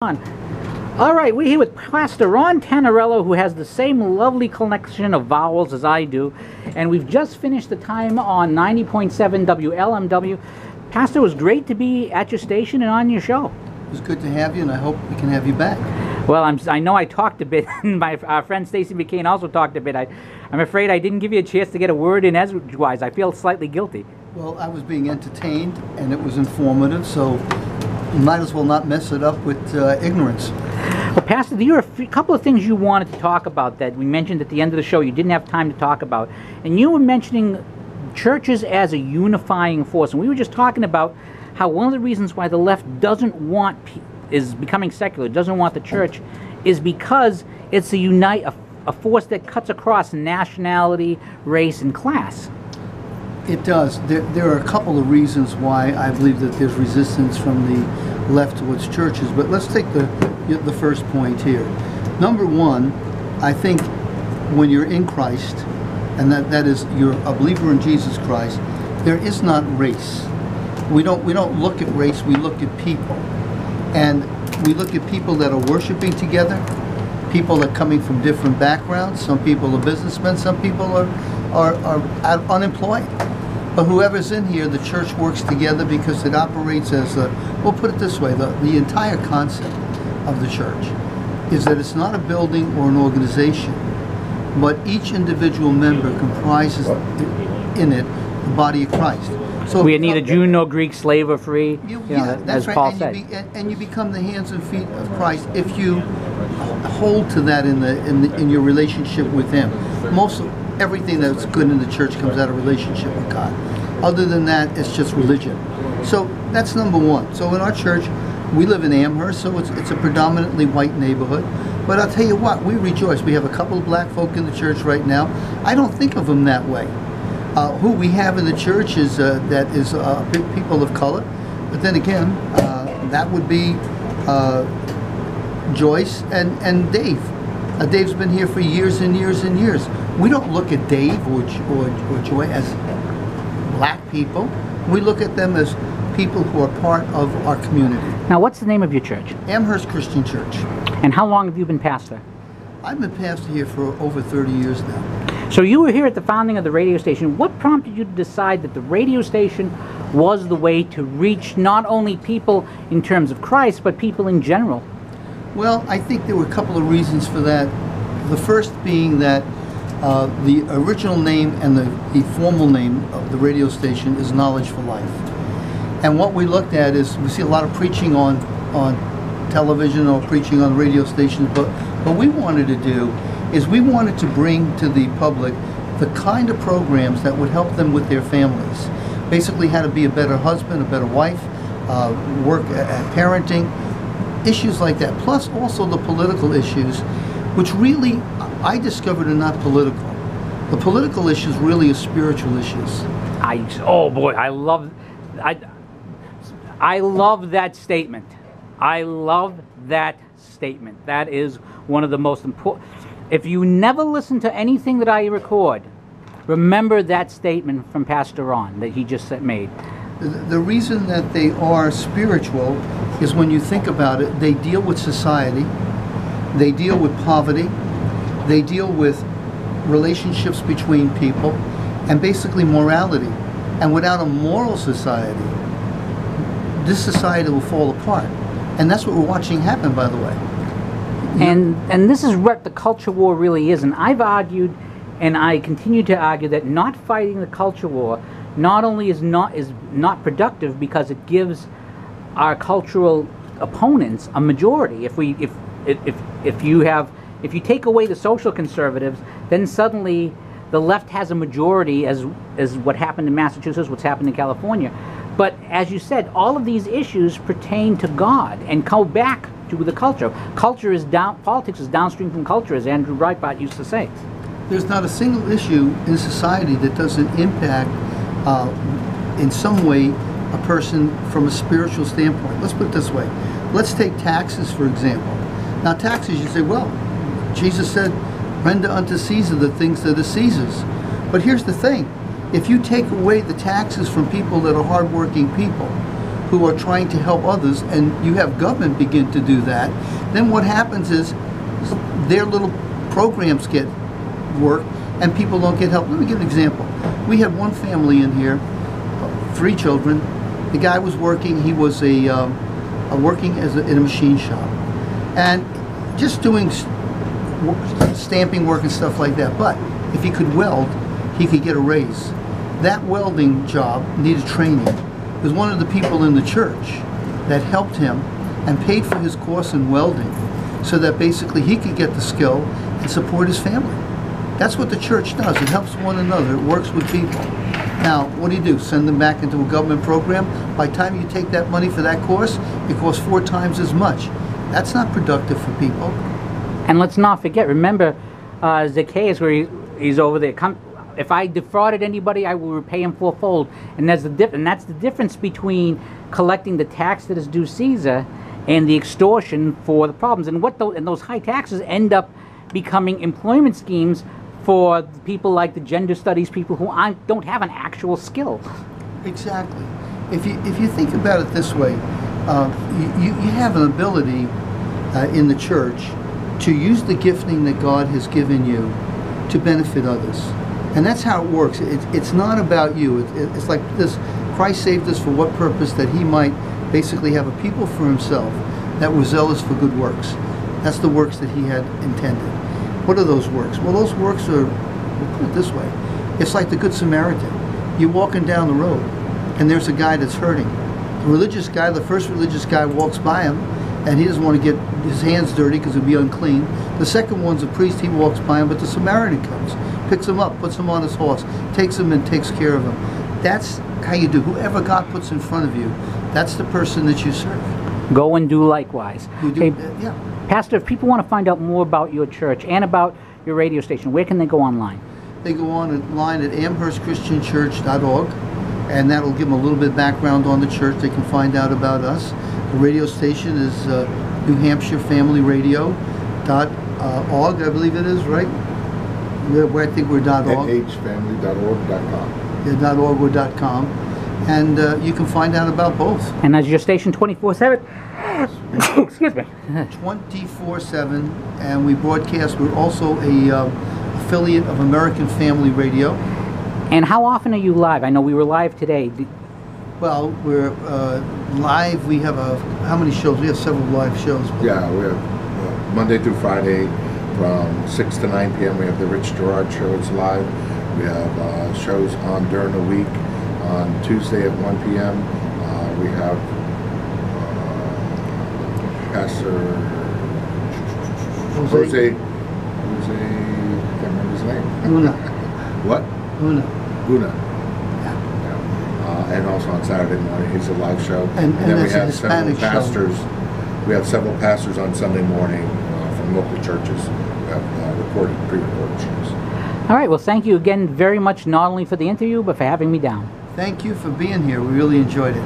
All right, we're here with Pastor Ron Tannariello, who has the same lovely collection of vowels as I do, and we've just finished the time on 90.7 WLMW. Pastor, it was great to be at your station and on your show. It was good to have you, and I hope we can have you back. Well, I know I talked a bit, and our friend Stacy McCain also talked a bit. I'm afraid I didn't give you a chance to get a word in edgewise. I feel slightly guilty. Well, I was being entertained, and it was informative, so you might as well not mess it up with ignorance. Well, Pastor, there are a couple of things you wanted to talk about that we mentioned at the end of the show you didn't have time to talk about. And you were mentioning churches as a unifying force. And we were just talking about how one of the reasons why the left doesn't want, is becoming secular, doesn't want the church, is because it's a force that cuts across nationality, race, and class. It does. There are a couple of reasons why I believe that there's resistance from the left towards churches, but let's take the first point here. Number one, I think when you're in Christ, and that is you're a believer in Jesus Christ, there is not race. We don't look at race, we look at people. And we look at people that are worshiping together, people that are coming from different backgrounds. Some people are businessmen, some people are unemployed. But whoever's in here, the church works together because it operates as we'll put it this way, the entire concept of the church is that it's not a building or an organization, but each individual member comprises in it the body of Christ. So we are neither Jew nor Greek, slave or free, that's as Paul right. said. And you become the hands and feet of Christ if you hold to that in your relationship with Him. Everything that's good in the church comes out of relationship with God. Other than that, it's just religion. So that's number one. So in our church, we live in Amherst, so it's a predominantly white neighborhood. But I'll tell you what, we rejoice. We have a couple of black folk in the church right now. I don't think of them that way. Who we have in the church is people of color. But then again, that would be Joyce and Dave. Dave's been here for years and years and years. We don't look at Dave or Joy as black people. We look at them as people who are part of our community. Now, what's the name of your church? Amherst Christian Church. And how long have you been pastor? I've been pastor here for over 30 years now. So you were here at the founding of the radio station. What prompted you to decide that the radio station was the way to reach not only people in terms of Christ, but people in general? Well, I think there were a couple of reasons for that. The first being that the original name and the formal name of the radio station is Knowledge for Life. And what we looked at is, we see a lot of preaching on television or preaching on radio stations, but what we wanted to do is we wanted to bring to the public the kind of programs that would help them with their families. Basically how to be a better husband, a better wife, work at parenting, issues like that. Plus also the political issues, which really I discovered are not political. The political issues really are spiritual issues. Oh boy, I love that statement. I love that statement. That is one of the most important. If you never listen to anything that I record, remember that statement from Pastor Ron that he just made. The reason that they are spiritual is when you think about it, they deal with society, they deal with poverty, they deal with relationships between people, and basically morality. And without a moral society, this society will fall apart. And that's what we're watching happen, by the way. And this is what the culture war really is. And I've argued, and I continue to argue, that not fighting the culture war not only is not productive because it gives our cultural opponents a majority. If you take away the social conservatives, then suddenly the left has a majority, as what happened in Massachusetts, what's happened in California. But as you said, all of these issues pertain to God and go back to the culture. Politics is downstream from culture, as Andrew Breitbart used to say. There's not a single issue in society that doesn't impact in some way a person from a spiritual standpoint. Let's put it this way. Let's take taxes, for example. Now taxes, you say, well, Jesus said, render unto Caesar the things that are Caesar's. But here's the thing. If you take away the taxes from people that are hardworking people, who are trying to help others, and you have government begin to do that, then what happens is their little programs get work and people don't get help. Let me give an example. We had one family in here, 3 children. The guy was working, he was working in a machine shop and just doing stamping work and stuff like that. But if he could weld, he could get a raise. That welding job needed training. There was one of the people in the church that helped him and paid for his course in welding so that basically he could get the skill and support his family. That's what the church does. It helps one another. It works with people. Now, what do? Send them back into a government program? By the time you take that money for that course, it costs 4 times as much. That's not productive for people. And let's not forget, remember Zacchaeus, where he's over there. If I defrauded anybody, I will repay him fourfold. And that's the difference between collecting the tax that is due Caesar and the extortion for the problems. And those high taxes end up becoming employment schemes for people like the gender studies people who don't have an actual skill. Exactly. If you think about it this way, you have an ability in the church to use the gifting that God has given you to benefit others. And that's how it works. It's not about you. It's like this. Christ saved us for what purpose? That he might basically have a people for himself that were zealous for good works. That's the works that he had intended. What are those works? Well, those works are, we'll put it this way, it's like the Good Samaritan. You're walking down the road, and there's a guy that's hurting. The religious guy, the first religious guy walks by him, and he doesn't want to get his hands dirty because it'll be unclean. The second one's a priest, he walks by him, but the Samaritan comes, picks him up, puts him on his horse, takes him and takes care of him. That's how you do. Whoever God puts in front of you, that's the person that you serve. Go and do likewise. You do, yeah. Pastor, if people want to find out more about your church and about your radio station, where can they go online? They go online at amherstchristianchurch.org, and that'll give them a little bit of background on the church. They can find out about us. The radio station is New Hampshire Family Radio .org, I believe it is, right? Where I think we're .org. nhfamily.org.com. Yeah, .org or .com. And you can find out about both. And is your station 24/7? Excuse me. 24/7, and we broadcast. We're also a affiliate of American Family Radio. And how often are you live? I know we were live today. Well, we're live. We have how many shows? We have several live shows. Yeah, we have Monday through Friday from 6 to 9 p.m. We have the Rich Gerard show. It's live. We have shows on during the week. On Tuesday at 1 p.m. We have Pastor Jose, I can't remember his name. Una. What? Una. Yeah. And also on Saturday morning, he's a live show. And then we have Hispanic several pastors. We have several pastors on Sunday morning from local churches who have pre-recorded shows. All right. Well, thank you again very much, not only for the interview, but for having me down. Thank you for being here. We really enjoyed it.